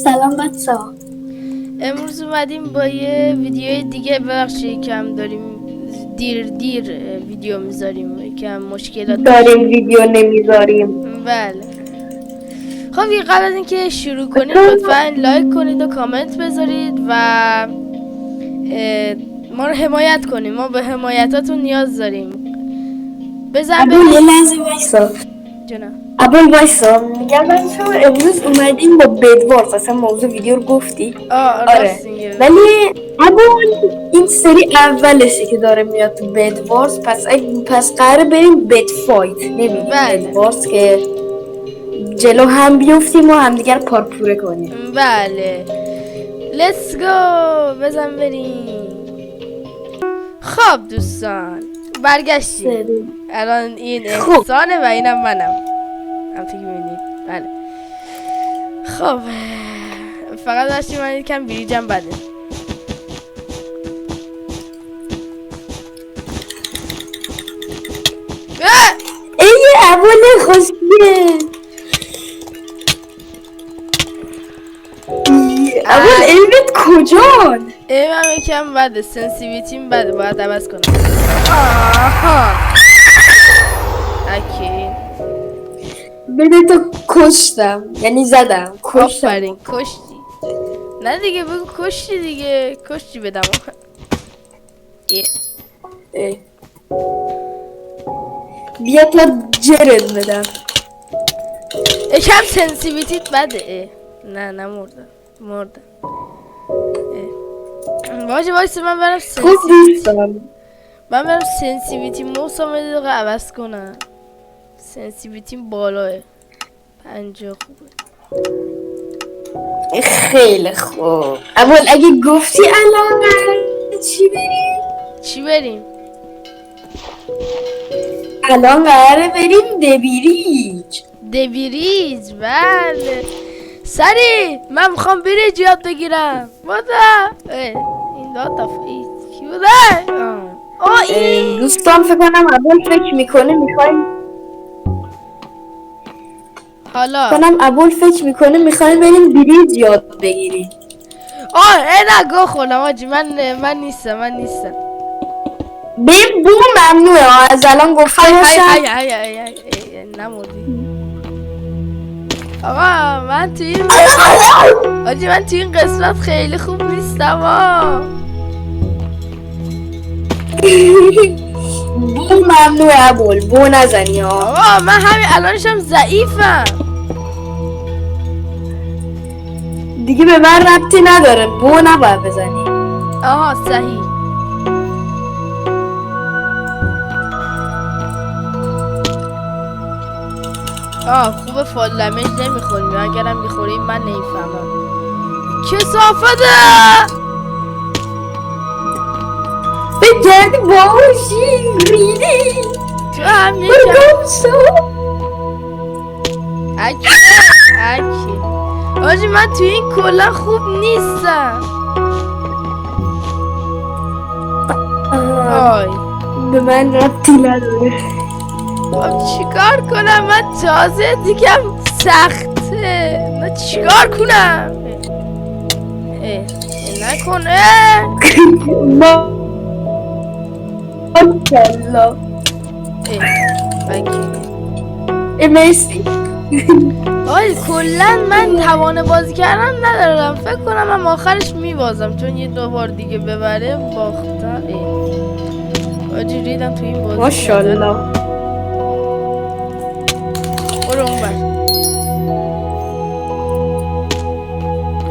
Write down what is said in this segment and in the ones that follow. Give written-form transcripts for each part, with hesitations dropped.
سلام بچه‌ها. امروز اومدیم با یه ویدیوی دیگه. ببخشید کم داریم دیر ویدیو میذاریم، کم مشکلات داریم ویدیو نمیذاریم. بله. خب یه قبل از اینکه شروع کنیم لطفا لایک کنید و کامنت بذارید و ما رو حمایت کنید. ما به حمایتاتون نیاز داریم. بزن ابول یه لحظه وایسا. جونم. ابول وایسا، میگم بچه‌ها امروز اومدیم با بدوارز. اصلا موضوع ویدیو رو گفتی؟ آره. ولی ابول این سری اولشه که داره میاد تو بدوارز، پس قراره بریم بد فایت، نمیدیم بدوارز که جلو هم بیفتیم و همدیگر پارکوره کنیم. بله لیتس گو، بزن بریم. خب دوستان برگشتیم. الان این احسانه و اینم منم، هم فکر می‌بینید. بله خب فقط داشتیم من یکم بریجم بده. ای ابول خوشگله. اول ایمت کجان؟ ایمم یکم بده، سنسیویتیم بده، باید عوض کنم. آها اکی بده تو کشتم، یعنی زدم کشتم. آفرین کشتی. نه دیگه بگو کشتی دیگه، کشتی بدم. بیا تا جرد بدم. یکم سنسیویتیت بده. نه مردم. وایسه من برم سنسیویتی موسم یه دقیقه عوض کنم. سنسیویتیم بالاه 50 خوبه. خیلی خوب. اول اگه گفتی الان چی بریم؟ الان قراره بریم دبیریج. بله سری من میخوام بریج یاد بگیرم. این داتا کی بوده؟ این دوستان فکر کنم اول فکر میکنه میخوایم بریم بریج یاد بگیریم. نه گو خوردم آجی. من نیستم. بیم بو ممنوعه. از الان گفتم نمودی. آقا من تو این قسمت خیلی خوب نیستم. بو ممنوعه ابول، بو نزنی. آقا من همین الانشم ضعیفم دیگه، به من ربطی نداره. بو نباید بزنی. آها صحیح. خوبه فال دمیج نمیخوریم، اگرم میخوریم من نمیفهمم. کثافته به جد باشی ریدی تو هم اکی آجی من تو این کلا خوب نیستم. به من ربطی نداره. چیکار کنم؟ من تازه دیگم سخته. من چیکار کنم؟ نکنه ماشالله. مرسی. کلا من توان بازی کردن ندارم. فکر کنم من آخرش میبازم، چون یه 2 بار دیگه ببره باختم. آجی ریدم تو این بازی. ماشالله. برو اون بر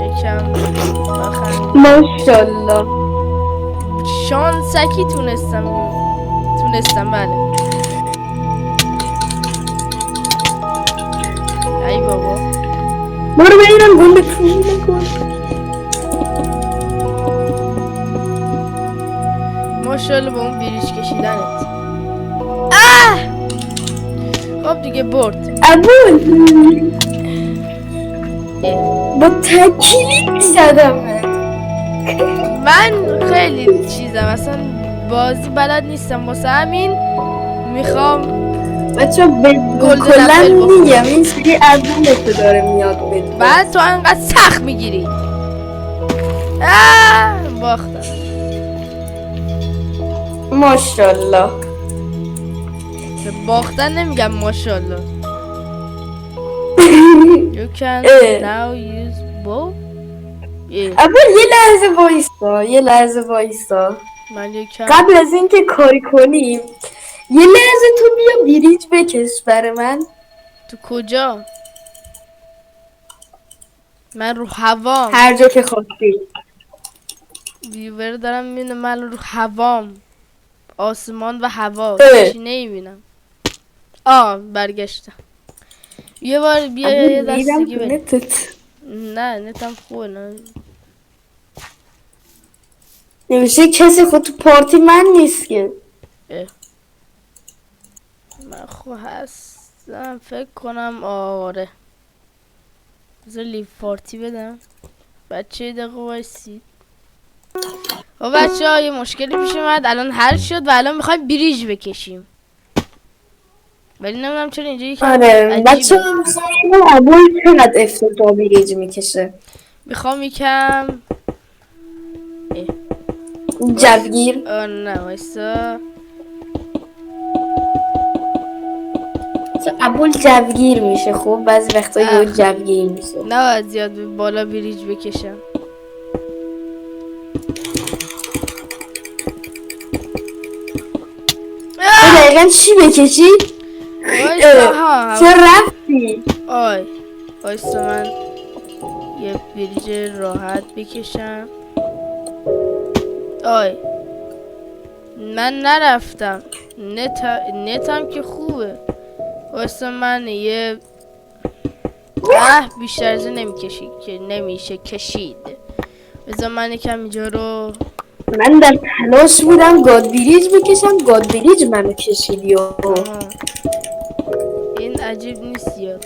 یکم ماشالله. شانسکی تونستم. بله. ای بابا برو بگیرم گنده کونه کن. ماشالله با اون بیریش کشیدنت. خب دیگه برد. ابول با تکلیف زدم. من خیلی چیزم اصلا بازی بلد نیستم، واسه همین میخوام بچه کلن میگم این سری اولش داره میاد بید بعد تو انقدر سخت میگیری. باختم. ماشالله. باختن نمیگم ماشالله. You can now use bow. اما یه لحظه وایستا قبل از اینکه کاری کنیم یه لحظه تو بیا بریج بکش برای من. تو کجا؟ من رو هوام. هر جا که خواستی. ویور دارم میبینم من رو هوام، آسمان و هوا چی نمیبینم. برگشتم. یه بار بیا یه دستگی بریم. نه نتم خوبه. نه نمیشه کسی خود تو پارتی من نیست که. من خود هستم فکر کنم. آره بذار لیف پارتی بدم. بچه دقیقه وایسید. بچه ها یه مشکلی پیش اومد الان حل شد و الان میخوایم بریج بکشیم، ولی نمیدونم چرا اینجا یکم عجیبه. بچه ها میخوایم عبول چقدر افتضاح بریج میکشه. میخوام یکم جوگیر. نه وایسا. عبول جوگیر میشه. خب بعضی وقتا یه جوگیر میشه. نه باید زیاد بالا بریج بکشم. دقیقا چی بکشی؟ چه رفتی؟ وایسا من یه بریج راحت بکشم. من نرفتم. نتم که خوبه. واسه من یه بیشتر از نمیکشی که نمیشه کشید. بذار من یکم اینجا رو. من در تلاش بودم گاد بریج بکشم، گاد بریج منو کشیدی. این عجیب نیست یا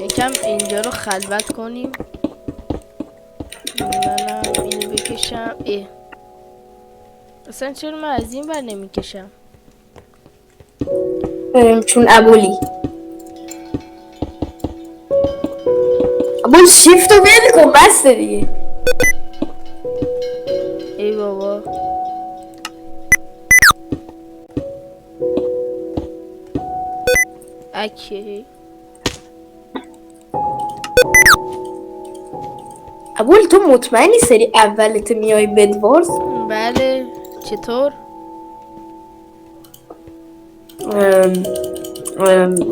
یکم اینجا رو خلوت کنیم. منم اینو بکشم. اصلا چرا من از این بر نمیکشم؟ چون ابولی ابول شیفت رو بیل کن بسته دیگه. ای بابا اکی ابول تو مطمئنی سری اولت میای بدوارز؟ بله. چطور؟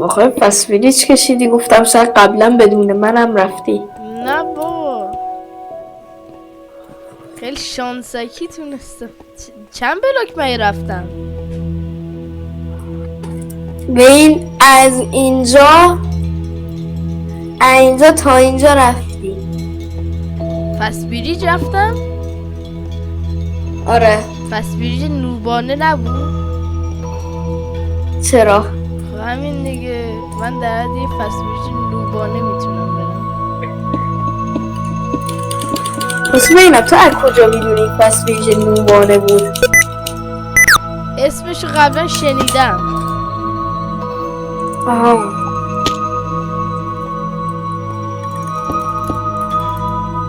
آخه پس بریج کشیدی گفتم شاید قبلا بدون منم رفتی. نه بابا خیلی شانسکی تونستم. چند بلاک من رفتم؟ ببین از اینجا تا اینجا رفتی. پس بریج رفتم؟ آره. پس بریج نوبانه نبود؟ چرا؟ خب همین دیگه. من در حد یه پس بریج نوبانه میتونم برم. پس ببینم تو از کجا میدونی پس بریج نوبانه بود؟ اسمشو قبلا شنیدم.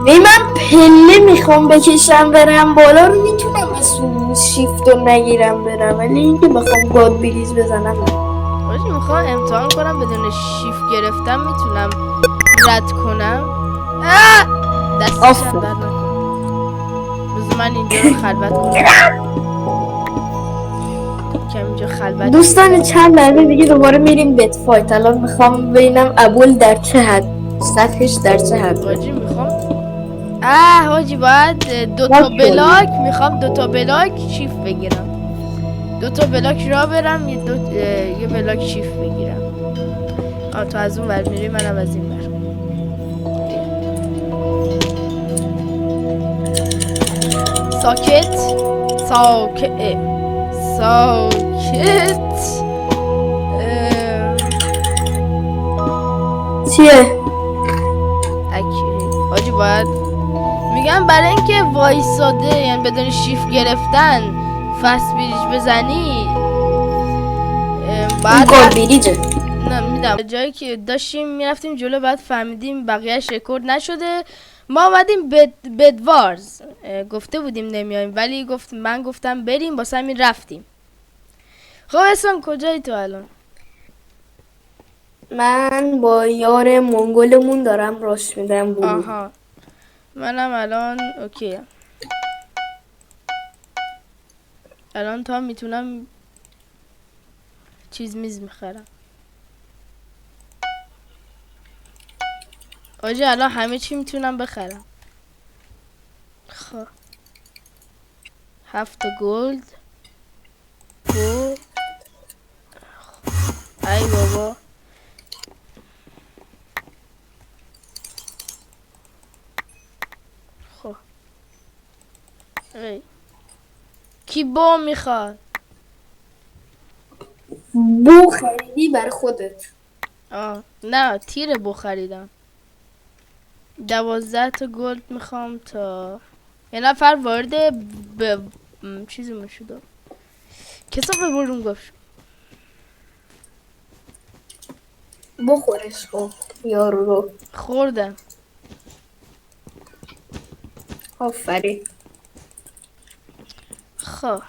من پله میخوام بکشم برم بالا رو میتونم از شیفت رو نگیرم برم، ولی اینکه بخوام گاد بریج بزنم باشه. میخوام امتحان کنم بدون شیفت گرفتم میتونم رد کنم. دستشم درد نکنم. بذار من اینجا رو خلوت کنم. کم اینجا خلوت. دوستان چند لحظه دیگه دوباره میریم بت فایت. الان میخوام ببینم ابول در چه حد سطحش در چه حد. حاجی میخوام حاجی باید دوتا بلاک. میخوام دوتا بلاک شیفت بگیرم. دوتا بلاک را برم یه بلاک شیفت بگیرم. تو از اون ور میری منم از این ور. ساکت چیه؟ حاجی باید میگم برای اینکه وایساده یعنی بدون شیفت گرفتن فست بریج بزنی این بعد گل بریجه. نه میدم جایی که داشتیم میرفتیم جلو بعد فهمیدیم بقیهش رکورد نشده ما اومدیم بدوارز گفته بودیم نمیایم ولی من گفتم بریم واسه همین رفتیم. خب اسلام کجایی تو الان؟ من با یار منگولمون دارم راست میدم بلو. آها منم الان اوکی الان تا میتونم چیز میز میخرم آجی الان همه چی میتونم بخرم. خب 7 گلد ای بابا خب ای کی با میخواد؟ بو خریدی بر خودت. نه تیر بو خریدم 12 تا گلد میخوام تا یه نفر وارد چیزی میشد کسا ببرون گفت بخورش کن یارو رو. خوردم آفرین. خب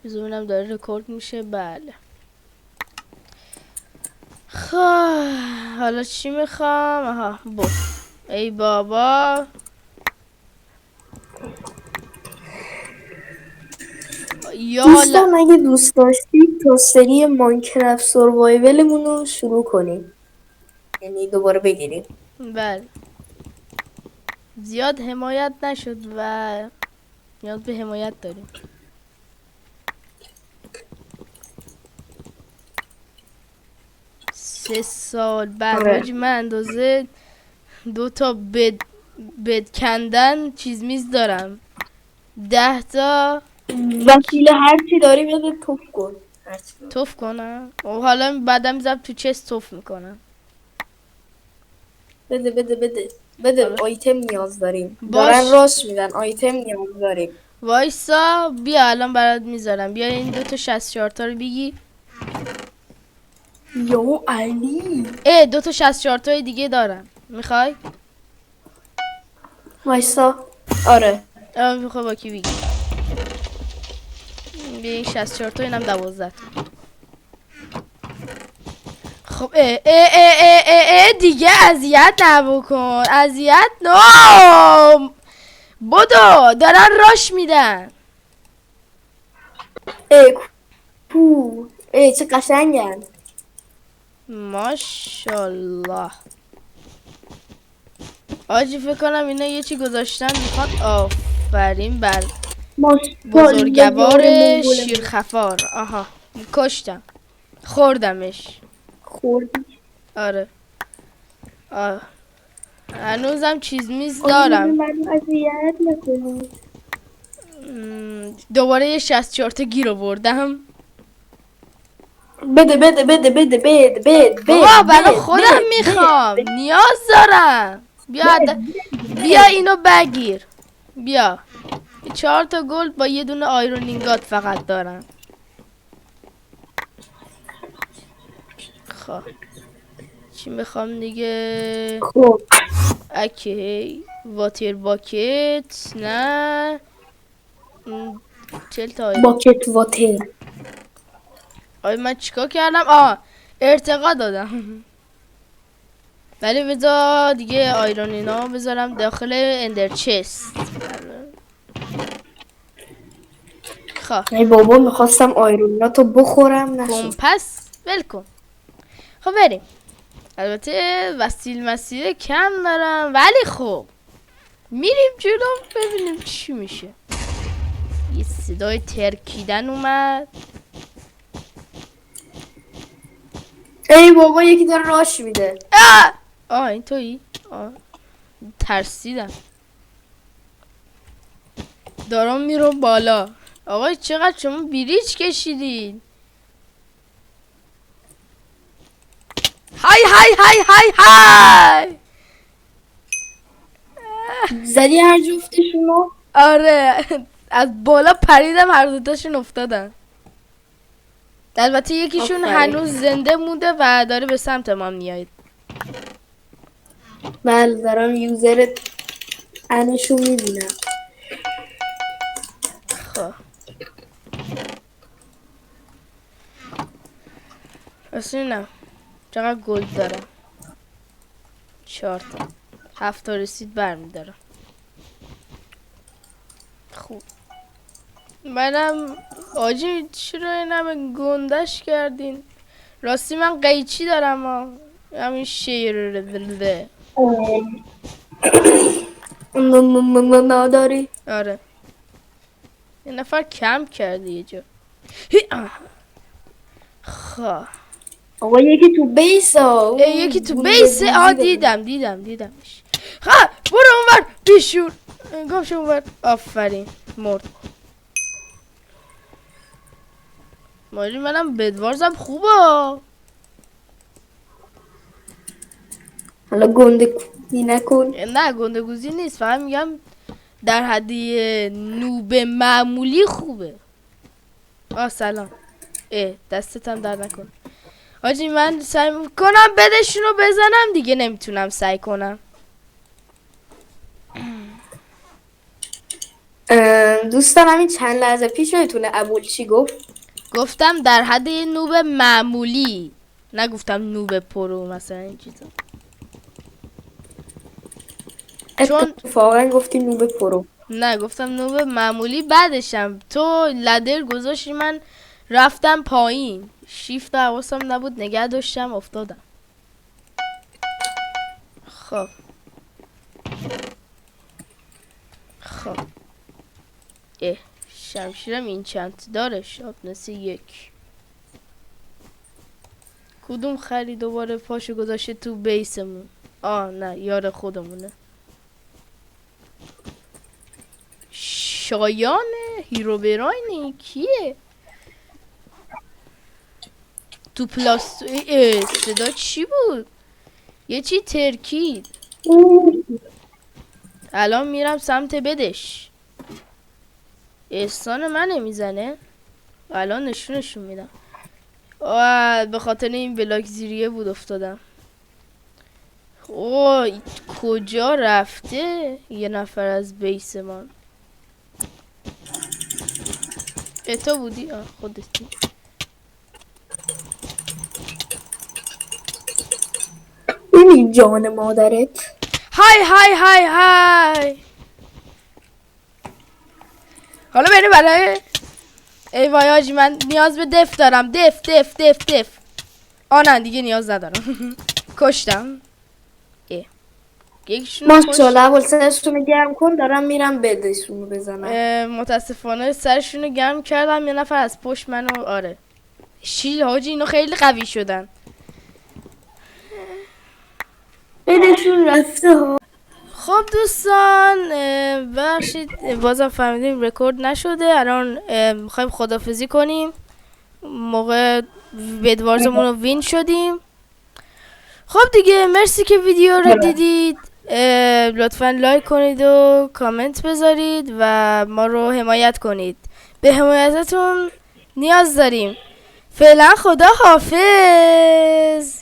بزنم داره رکورد میشه. بله خب حالا چی میخوام؟ آها ای بابا دوستان اگه دوست داشتید تا سری ماینکرافت سروایولمون رو شروع کنیم یعنی دوباره بگیریم. بله زیاد حمایت نشد و نیاز به حمایت داریم. سه سال بعد حاجی من اندازه 2 تا بد کندن چیز میز دارم 10 تا وسیل هرچی داریم یاد توف کن. توف کنم و حالا بعدم زب تو چست توف میکنم. بده آیتم نیاز داریم. دارن راست میدن آیتم نیاز داریم. وایسا بیا الان برات میذارم. بیا این 2 تا 64 تا رو بگی. یو علی 2 تا 64 تا دیگه دارم میخوای؟ وایسا آره میخوای با کی بگی؟ بیا این 64 تا اینم 12 تا. خب دیگه اذیت نبکن اذیت بدو دارن راش میدن. چه قشنگن ماشالله. آجی فکر کنم اینا یه چی گذاشتن میخواد. آفرین بر بزرگوار شیرخفار. آها کشتم خوردمش. خوردی؟ آره هنوزم چیز میز دارم. دوباره یه 64 تا گیر آوردم. بده بابا برای خودم میخوام نیاز دارم. بیا اینو بگیر. بیا 4 تا گلد با یه دونه آیرون اینگات فقط دارم. خب چی میخوام دیگه؟ خب اوکی واتر باکت نه 40 تا باکت واتر. من چیکار کردم؟ ارتقا دادم. ولی بذار دیگه آیرون اینا بذارم داخل اندر چست. خب ای بابا میخواستم آیروناتو بخورم نشد. پس ولکن. خب بریم. البته وسیله کم دارم ولی خب میریم جلو ببینیم چی میشه. یه صدای ترکیدن اومد. ای بابا یکی داره راش میده. این تویی؟ ترسیدم. دارم میرم بالا. آقای چقدر شما بریج کشیدین. های زدی هر جفتشونو؟ آره از بالا پریدم، هر دوتاشون افتادن. البته یکیشون هنوز زنده مونده و داره به سمت ما میاد. بله دارم یوزر انشو میبینم. خب اصلا نه چقدر گلد دارم. 4 تا 7 تا رسید برمیدارم. خوب منم آجی چرا اینم گندش کردین؟ راستی من قیچی دارم ها، همین شیر دلده. نداری؟ آره یه نفر کم کرده یه جا. خب آقا یکی تو بیس ها، یکی تو بیس. دیدمش. ها برو اونور بیشور. گمشو اونور. آفرین مرد. مالی منم بدوارزم خوبه. حالا گنده کوزی نکن. نه گنده گوزی نیست، فقط میگم در حدی نوب معمولی خوبه. سلام. دستتم در نکن. آجی من سعی میکنم بدشونو بزنم دیگه، نمیتونم سعی کنم. دوستان همین چند لحظه پیش بهتونه ابوال چی گفت؟ گفتم در حد نوب معمولی، نگفتم نوب پرو مثلا این چیزا. چون اتفاقا گفتی نوب پرو. نه گفتم نوب معمولی. بعدشم تو لدر گذاشتی من رفتم پایین، شیفت حواسم نبود نگه داشتم افتادم. خب شمشیرم این چند داره. شاپنس 1. کدوم خری دوباره پاشو گذاشته تو بیسمون؟ نه یار خودمونه. شایانه هیرو براینه کیه؟ تو پلاس صدا چی بود؟ یه چی ترکید. الان میرم سمت بدش. احسان من نمیزنه. الان نشونشون میدم. به خاطر این بلاک زیریه بود افتادم. کجا رفته یه نفر از بیس من؟ تو بودی؟ خودتی. این جان مادرت. های های های های. حالا بری برای ای وای آجی من نیاز به دف دارم. دف. نه دیگه نیاز ندارم. کشتم. ماشاءالله اول سرشونو گرم کن، دارم میرم بدشونو بزنم. متاسفانه سرشونو گرم کردم، یه نفر از پشت منو شیل حاجی اینو خیلی قوی شدن. بدشون رفته ها. خب دوستان ببخشید بازم فهمیدیم رکورد نشده. الان میخوایم خدافزی کنیم. موقع بدوارزمون رو وین شدیم. خب دیگه مرسی که ویدیو رو دیدید. لطفا لایک کنید و کامنت بذارید و ما رو حمایت کنید. به حمایتتون نیاز داریم. فعلا خدا حافظ.